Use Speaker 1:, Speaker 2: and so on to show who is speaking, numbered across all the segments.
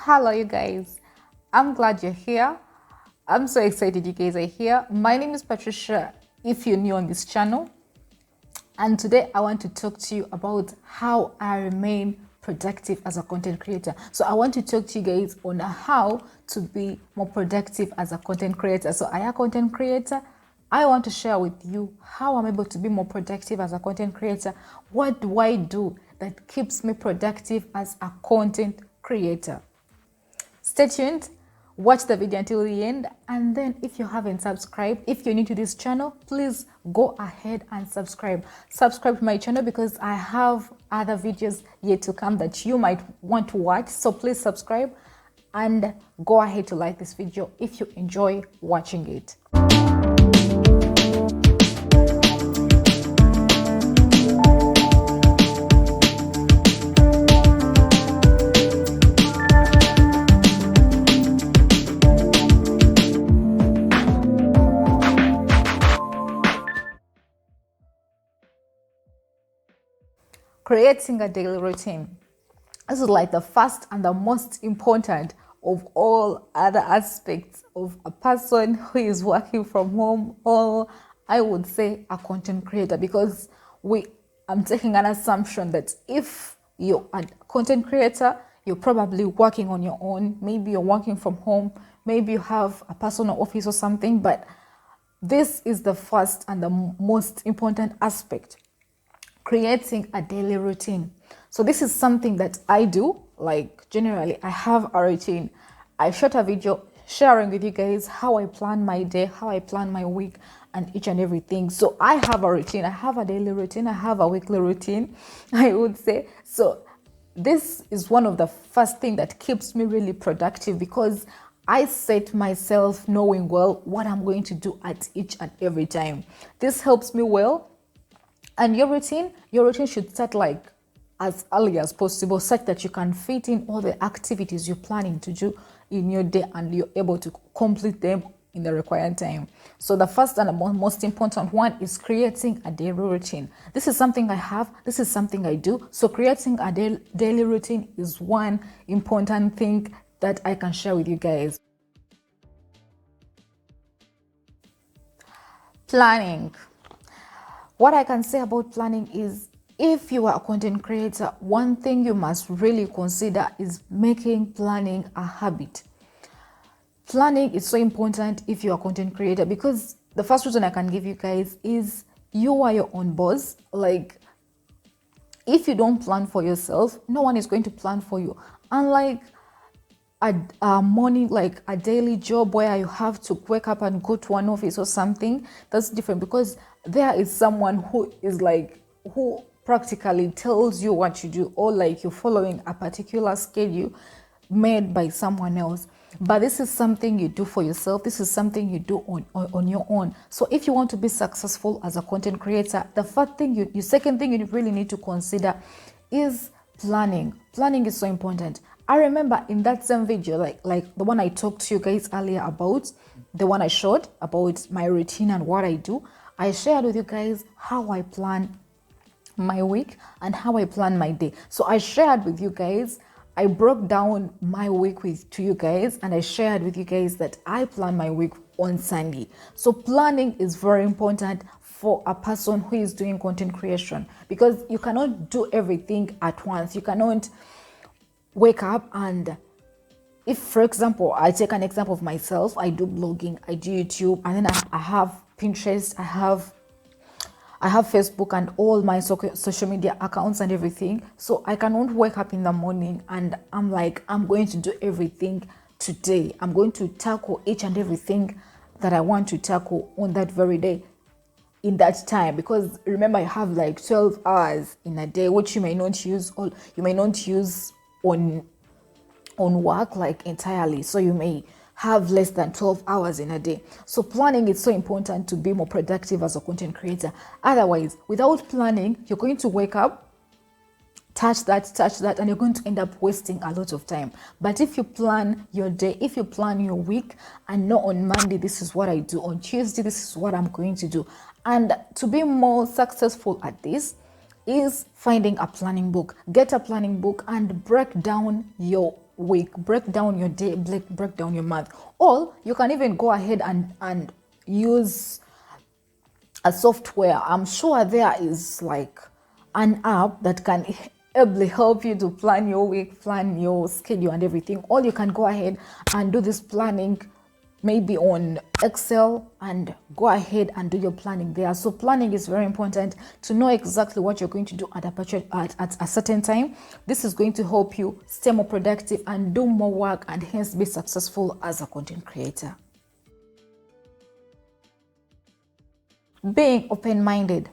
Speaker 1: Hello, you guys. I'm glad you're here. I'm so excited you guys are here. My name is Patricia, if you're new on this channel. And today I want to talk to you about how I remain productive as a content creator. So I want to talk to you guys on how to be more productive as a content creator. So I am a content creator. I want to share with you how I'm able to be more productive as a content creator. What do I do that keeps me productive as a content creator? Stay tuned, watch the video until the end, and then if you haven't subscribed, if you're new to this channel, please go ahead and subscribe. Subscribe to my channel because I have other videos yet to come that you might want to watch. So please subscribe and go ahead to like this video if you enjoy watching it. Creating a daily routine. This is like the first and the most important of all other aspects of a person who is working from home, or I would say a content creator, because I'm taking an assumption that if you're a content creator, you're probably working on your own. Maybe you're working from home, maybe you have a personal office or something, but this is the first and the most important aspect. Creating a daily routine. So this is something that I do. Like generally I have a routine. I shot a video sharing with you guys how I plan my day, how I plan my week, and each and everything. So I have a routine. I have a daily routine. I have a weekly routine, I would say. So this is one of the first thing that keeps me really productive, because I set myself knowing well what I'm going to do at each and every time. This helps me well. And your routine should start like as early as possible, such that you can fit in all the activities you're planning to do in your day and you're able to complete them in the required time. So the first and the most important one is creating a daily routine. This is something I have. This is something I do. So creating a daily routine is one important thing that I can share with you guys. Planning. What I can say about planning is, if you are a content creator, one thing you must really consider is making planning a habit. Planning is so important if you are a content creator, because the first reason I can give you guys is you are your own boss. Like, if you don't plan for yourself, no one is going to plan for you. Unlike a morning, like a daily job where you have to wake up and go to an office or something, that's different, because there is someone who practically tells you what to do, or like you're following a particular schedule made by someone else. But this is something you do for yourself. This is something you do on your own. So if you want to be successful as a content creator, the second thing you really need to consider is planning. Planning is so important. I remember in that same video, like the one I talked to you guys earlier about, the one I showed about my routine and what I do, I shared with you guys how I plan my week and how I plan my day. So I shared with you guys, I broke down my week to you guys, and I shared with you guys that I plan my week on Sunday. So planning is very important for a person who is doing content creation, because you cannot do everything at once. You cannot wake up and, if for example, I take an example of myself, I do blogging, I do YouTube, and then I have Pinterest, I have Facebook and all my social media accounts and everything. So I cannot wake up in the morning and I'm like, I'm going to do everything today. I'm going to tackle each and everything that I want to tackle on that very day, in that time. Because remember, I have like 12 hours in a day, which you may not use on work like entirely. So you may have less than 12 hours in a day. So planning is so important to be more productive as a content creator. Otherwise, without planning, you're going to wake up, touch that, and you're going to end up wasting a lot of time. But if you plan your day, if you plan your week, and know on Monday, this is what I do, on Tuesday, this is what I'm going to do. And to be more successful at this is finding a planning book. Get a planning book and break down your week, break down your day, break down your month. Or you can even go ahead and use a software. I'm sure there is like an app that can ably help you to plan your week, plan your schedule and everything. Or you can go ahead and do this planning maybe on Excel and go ahead and do your planning there. So planning is very important to know exactly what you're going to do at a certain time. This is going to help you stay more productive and do more work and hence be successful as a content creator. Being open-minded.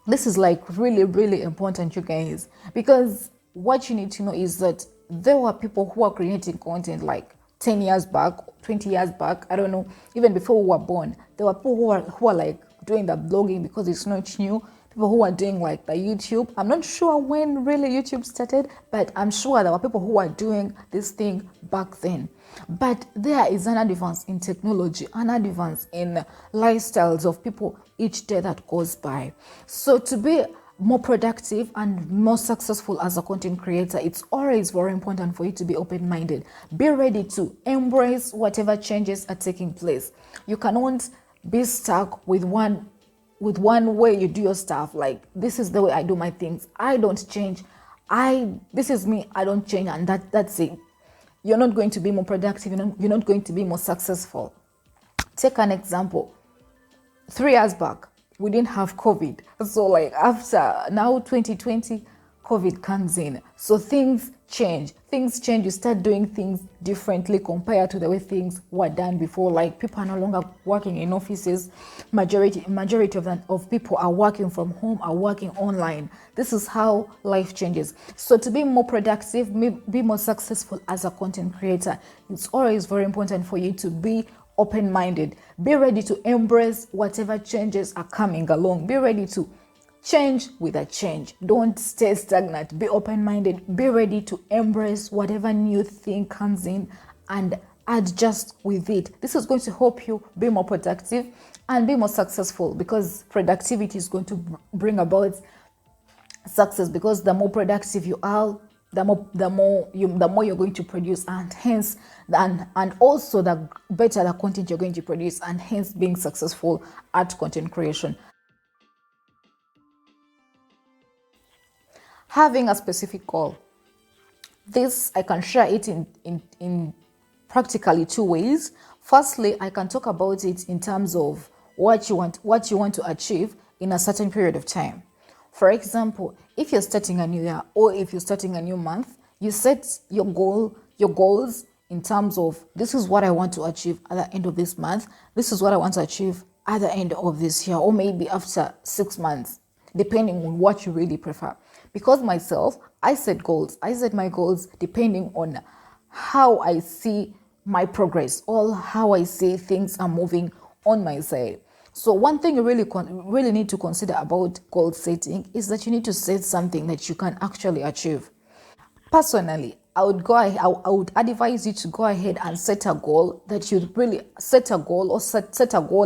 Speaker 1: This is like really, really important, you guys, because what you need to know is that there were people who are creating content like 10 years back, 20 years back, I don't know, even before we were born. There were people who are like doing the blogging because it's not new. People who are doing like the YouTube. I'm not sure when really YouTube started, but I'm sure there were people who were doing this thing back then. But there is an advance in technology, an advance in lifestyles of people each day that goes by. So to be more productive and more successful as a content creator, it's always very important for you to be open-minded. Be ready to embrace whatever changes are taking place. You cannot be stuck with one way you do your stuff. Like, this is the way I do my things. I don't change. This is me. I don't change, and that's it. You're not going to be more productive. You're not going to be more successful. Take an example. 3 years back, we didn't have COVID. So like after now 2020, COVID comes in. So things change. You start doing things differently compared to the way things were done before. Like, people are no longer working in offices. Majority of people are working from home, are working online. This is how life changes. So to be more productive, be more successful as a content creator, it's always very important for you to be open-minded. Be ready to embrace whatever changes are coming along. Be ready to change with a change. Don't stay stagnant. Be open-minded. Be ready to embrace whatever new thing comes in and adjust with it. This is going to help you be more productive and be more successful, because productivity is going to bring about success, because the more productive you are, the more you're going to produce, and hence and also the better the content you're going to produce, and hence being successful at content creation. Having a specific goal. This, I can share it in practically two ways. Firstly, I can talk about it in terms of what you want to achieve in a certain period of time. For example, if you're starting a new year or if you're starting a new month, you set your goals in terms of, this is what I want to achieve at the end of this month. This is what I want to achieve at the end of this year, or maybe after 6 months, depending on what you really prefer. Because myself, I set goals. I set my goals depending on how I see my progress or how I see things are moving on my side. So one thing you really need to consider about goal setting is that you need to set something that you can actually achieve. Personally, I would advise you to go ahead and set a goal that you really set a goal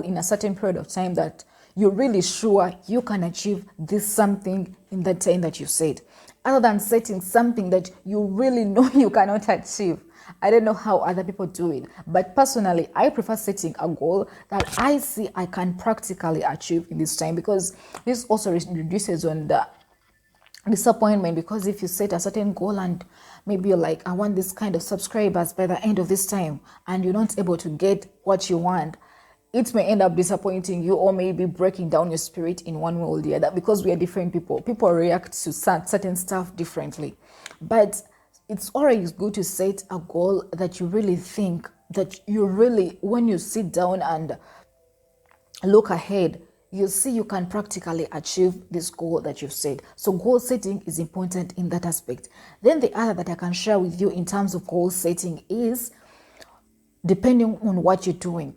Speaker 1: in a certain period of time that you're really sure you can achieve this something in the time that you set, other than setting something that you really know you cannot achieve. I don't know how other people do it, but personally, I prefer setting a goal that I see I can practically achieve in this time, because this also reduces on the disappointment. Because if you set a certain goal and maybe you're like, I want this kind of subscribers by the end of this time, and you're not able to get what you want, it may end up disappointing you, or maybe breaking down your spirit in one way or the other, because we are different people. People react to certain stuff differently. But it's always good to set a goal that you really think that you really, when you sit down and look ahead, you see you can practically achieve this goal that you've set. So goal setting is important in that aspect. Then the other that I can share with you in terms of goal setting is depending on what you're doing.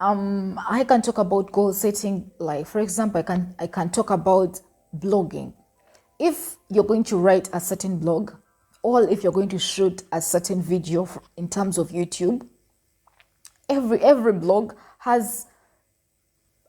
Speaker 1: I can talk about goal setting, like for example, I can talk about blogging. If you're going to write a certain blog, or if you're going to shoot a certain video in terms of YouTube, every blog has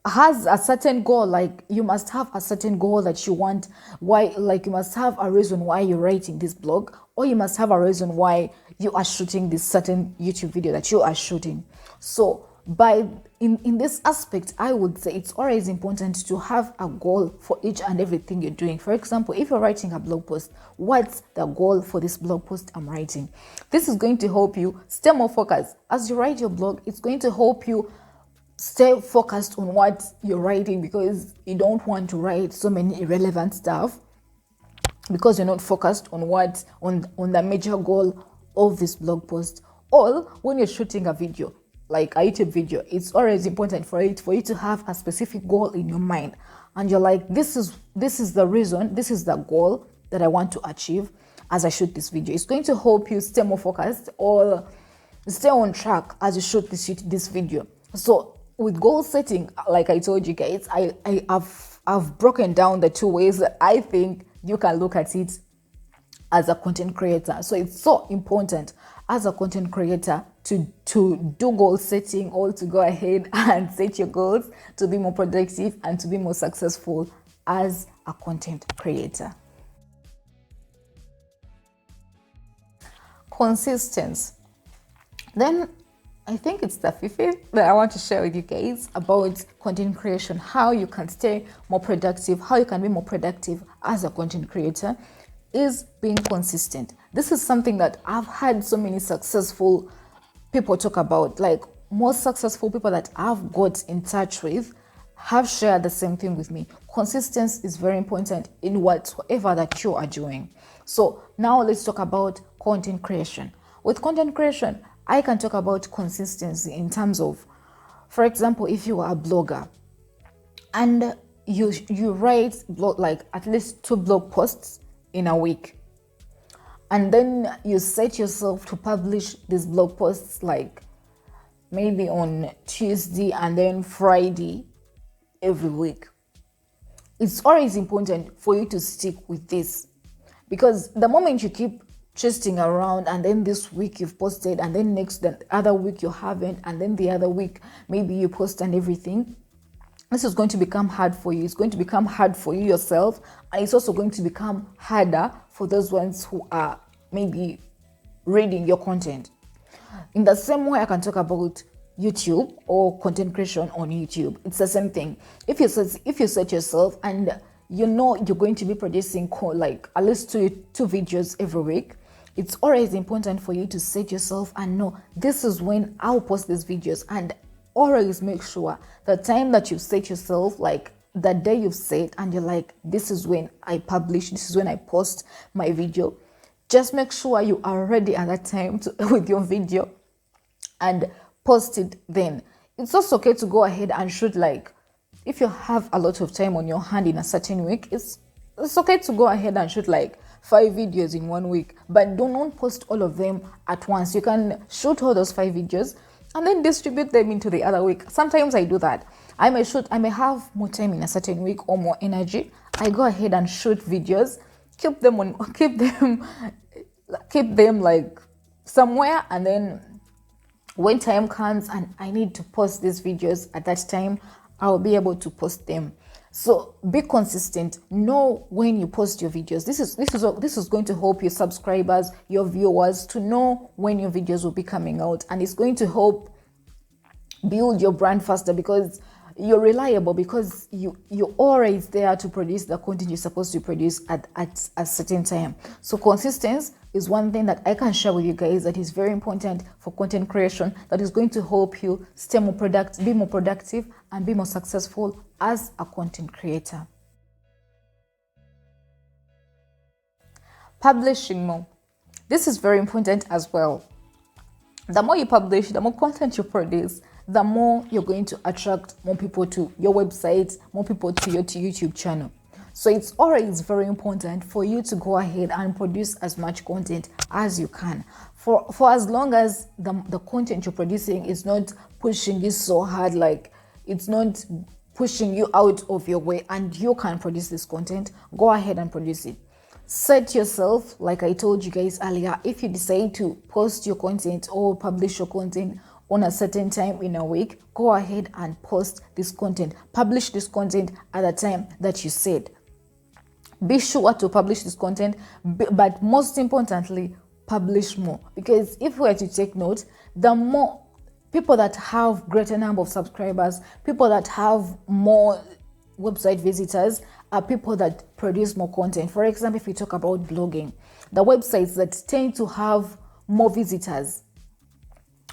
Speaker 1: has a certain goal. Like you must have a certain goal that you want, why, like you must have a reason why you're writing this blog, or you must have a reason why you are shooting this certain YouTube video that you are shooting. So by in this aspect, I would say it's always important to have a goal for each and everything you're doing. For example, if you're writing a blog post, what's the goal for this blog post I'm writing? This is going to help you stay more focused as you write your blog. It's going to help you stay focused on what you're writing, because you don't want to write so many irrelevant stuff because you're not focused on what on the major goal of this blog post. Or when you're shooting a video, like a YouTube video, it's always important for you to have a specific goal in your mind, and you're like, this is the reason, this is the goal that I want to achieve as I shoot this video. It's going to help you stay more focused or stay on track as you shoot this video. So with goal setting, like I told you guys, I've broken down the two ways that I think you can look at it as a content creator. So it's so important as a content creator to do goal setting, or to go ahead and set your goals to be more productive and to be more successful as a content creator. Consistency. Then I think it's the fifth that I want to share with you guys about content creation, how you can stay more productive, how you can be more productive as a content creator, is being consistent. This is something that I've had so many successful people talk about. Like most successful people that I've got in touch with have shared the same thing with me. Consistency is very important in whatever that you are doing. So now let's talk about content creation. With content creation, I can talk about consistency in terms of, for example, if you are a blogger and you write like at least 2 blog posts in a week, and then you set yourself to publish these blog posts like maybe on Tuesday and then Friday every week. It's always important for you to stick with this, because the moment you keep chasing around and then this week you've posted and then the other week you haven't, and then the other week maybe you post and everything, this is going to become hard for you. It's going to become hard for you yourself, and it's also going to become harder for those ones who are maybe reading your content. In the same way, I can talk about YouTube or content creation on YouTube. It's the same thing. If you set yourself and you know you're going to be producing like at least two videos every week, it's always important for you to set yourself and know this is when I'll post these videos, and always make sure the time that you set yourself, like the day you've set and you're like, this is when I publish, this is when I post my video, just make sure you are ready at that time with your video and post it then. It's also okay to go ahead and shoot, like if you have a lot of time on your hand in a certain week, it's okay to go ahead and shoot like 5 videos in 1 week, but do not post all of them at once. You can shoot all those 5 videos and then distribute them into the other week. Sometimes I do that. I may have more time in a certain week or more energy. I go ahead and shoot videos, keep them like somewhere, and then when time comes and I need to post these videos at that time, I'll be able to post them. So be consistent. Know when you post your videos. This is going to help your subscribers, your viewers, to know when your videos will be coming out, and it's going to help build your brand faster, because you're reliable, because you're always there to produce the content you're supposed to produce at a certain time. So consistency is one thing that I can share with you guys that is very important for content creation, that is going to help you stay more productive, be more productive, and be more successful as a content creator. Publishing more. This is very important as well. The more you publish, the more content you produce, the more you're going to attract more people to your website, more people to your YouTube channel. So it's always very important for you to go ahead and produce as much content as you can. For as long as the content you're producing is not pushing you so hard, like it's not pushing you out of your way, and you can produce this content, go ahead and produce it. Set yourself, like I told you guys earlier, if you decide to post your content or publish your content on a certain time in a week, go ahead and post this content, publish this content at the time that you said. Be sure to publish this content, but most importantly, publish more. Because if we were to take note, the more people that have greater number of subscribers, people that have more website visitors, are people that produce more content. For example, if we talk about blogging, the websites that tend to have more visitors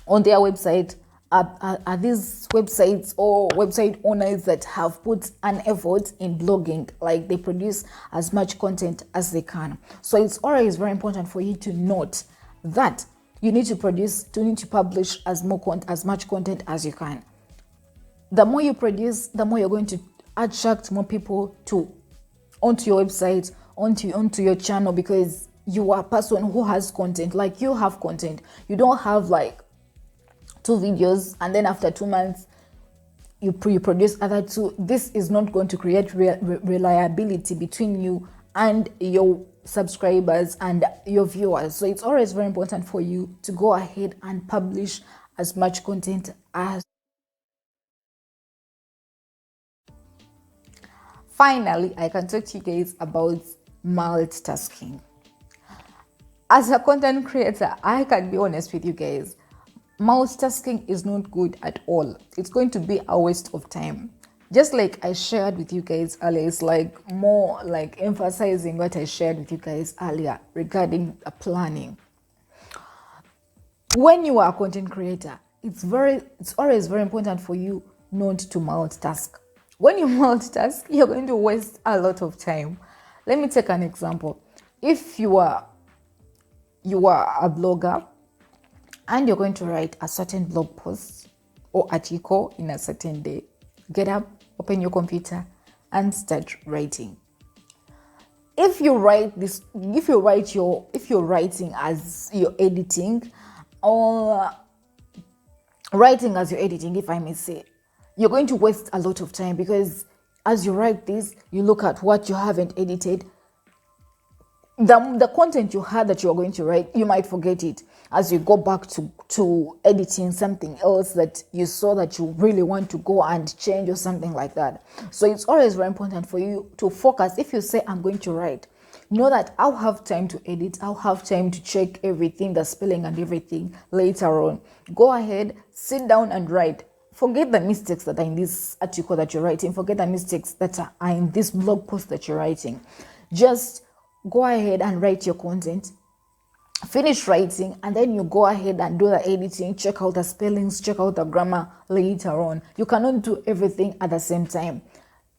Speaker 1: on their website are these websites or website owners that have put an effort in blogging, like they produce as much content as they can. So it's always very important for you to note that you need to publish as much content as you can. The more you produce, the more you're going to attract more people onto your website, onto your channel, because you are a person who has content. Like, you have content. You don't have like 2 videos and then after 2 months you produce other 2. This is not going to create reliability between you and your subscribers and your viewers. So it's always very important for you to go ahead and publish as much content as. Finally, I can talk to you guys about multitasking. As a content creator, I can be honest with you guys. Multitasking is not good at all. It's going to be a waste of time. Just like I shared with you guys earlier, it's like more like emphasizing what I shared with you guys earlier regarding planning. When you are a content creator, it's always very important for you not to multitask. When you multitask, you're going to waste a lot of time. Let me take an example. If you are a blogger and you're going to write a certain blog post or article in a certain day, get up, open your computer and start writing. If you're writing as you're editing, or writing as you're editing, if I may say, you're going to waste a lot of time, because as you write this, you look at what you haven't edited. The content you had that you're going to write, you might forget it as you go back to editing something else that you saw that you really want to go and change or something like that. So it's always very important for you to focus. If you say, I'm going to write, know that I'll have time to edit, I'll have time to check everything, the spelling and everything later on. Go ahead, sit down and write. Forget the mistakes that are in this article that you're writing. Forget the mistakes that are in this blog post that you're writing. Just go ahead and write your content, finish writing, and then you go ahead and do the editing, check out the spellings, check out the grammar later on. You cannot do everything at the same time.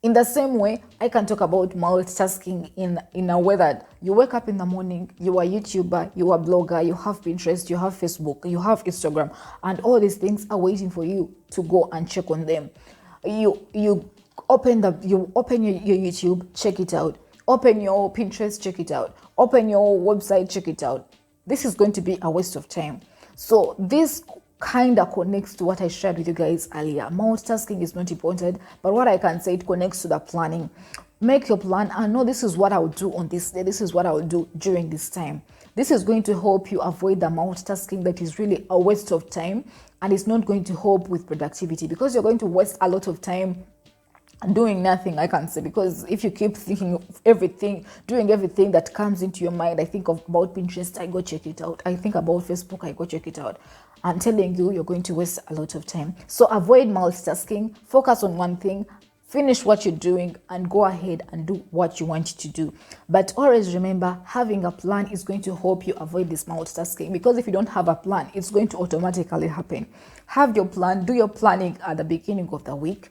Speaker 1: In the same way, I can talk about multitasking in a way that you wake up in the morning, you are a YouTuber, you are a blogger, you have Pinterest, you have Facebook, you have Instagram, and all these things are waiting for you to go and check on them. You open your YouTube, check it out. Open your Pinterest, check it out. Open your website, check it out. This is going to be a waste of time. So this kind of connects to what I shared with you guys earlier. Multitasking is not important, but what I can say, it connects to the planning. Make your plan and know, this is what I will do on this day. This is what I will do during this time. This is going to help you avoid the multitasking that is really a waste of time, and it's not going to help with productivity, because you're going to waste a lot of time doing nothing, I can say. Because if you keep thinking of everything, doing everything that comes into your mind, I think about Pinterest, I go check it out. I think about Facebook, I go check it out. I'm telling you, you're going to waste a lot of time. So avoid multitasking, focus on one thing, finish what you're doing, and go ahead and do what you want to do. But always remember, having a plan is going to help you avoid this multitasking, because if you don't have a plan, it's going to automatically happen. Have your plan, do your planning at the beginning of the week,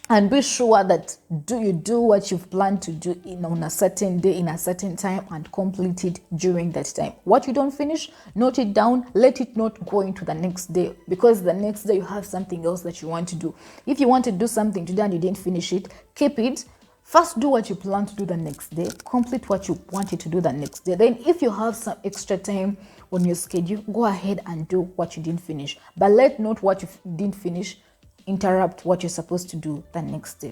Speaker 1: and be sure that you do what you've planned to do on a certain day, in a certain time, and complete it during that time. What you don't finish, note it down. Let it not go into the next day, because the next day you have something else that you want to do. If you want to do something today and you didn't finish it, keep it. First, do what you plan to do the next day. Complete what you wanted to do the next day. Then, if you have some extra time on your schedule, go ahead and do what you didn't finish. But let not what you didn't finish interrupt what you're supposed to do the next day.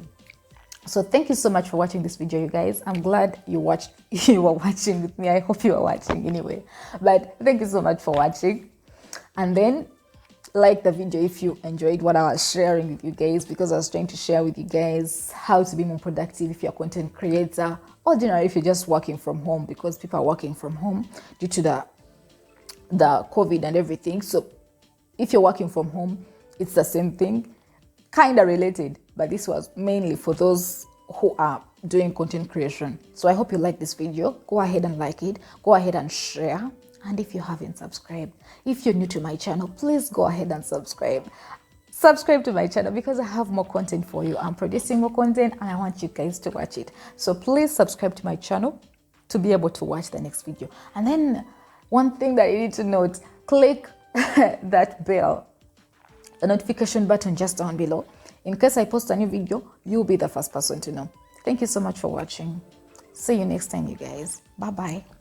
Speaker 1: So thank you so much for watching this video, you guys. I'm glad you were watching with me. I hope you are watching anyway. But thank you so much for watching. And then like the video if you enjoyed what I was sharing with you guys, because I was trying to share with you guys how to be more productive if you're a content creator, or generally if you're just working from home, because people are working from home due to the COVID and everything. So if you're working from home, it's the same thing, kind of related, but this was mainly for those who are doing content creation. So I hope you like this video. Go ahead and like it, go ahead and share. And if you haven't subscribed, if you're new to my channel, please go ahead and subscribe to my channel, because I have more content for you. I'm producing more content and I want you guys to watch it. So please subscribe to my channel to be able to watch the next video. And then one thing that you need to note, click that bell, the notification button just down below. In case I post a new video, you'll be the first person to know. Thank you so much for watching. See you next time, you guys. Bye bye.